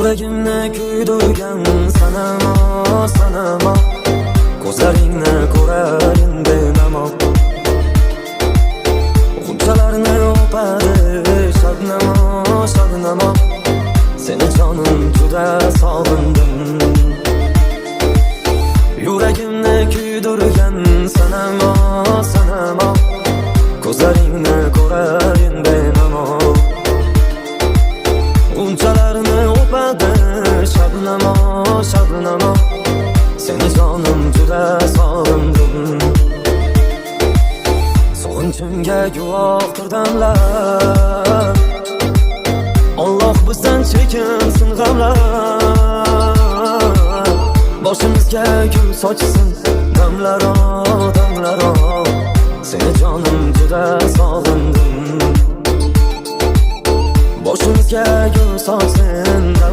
Yuragimni kuydirgan sanamo, sanamo. Ko'zlaringni ko'rayin benamo. G'unchalarni o'padi shabnamo, shabnamo. Seni jonim juda sog'indim. Yuragimni kuydirgan sanamo, sanamo. Ko'zlaringni ko'rayin benamo. G'unchalarni o'padi shabnamo, shabnamo. Seni jonim juda sog'indim. Sog'inchimga guvohdir damlar. Alloh bizdan chekinsin g'amlar. Boshimizga gul sochsin damlaro, damlaro. Seni jonim juda sog'indim. Boshimizga gul sochsin damlaro.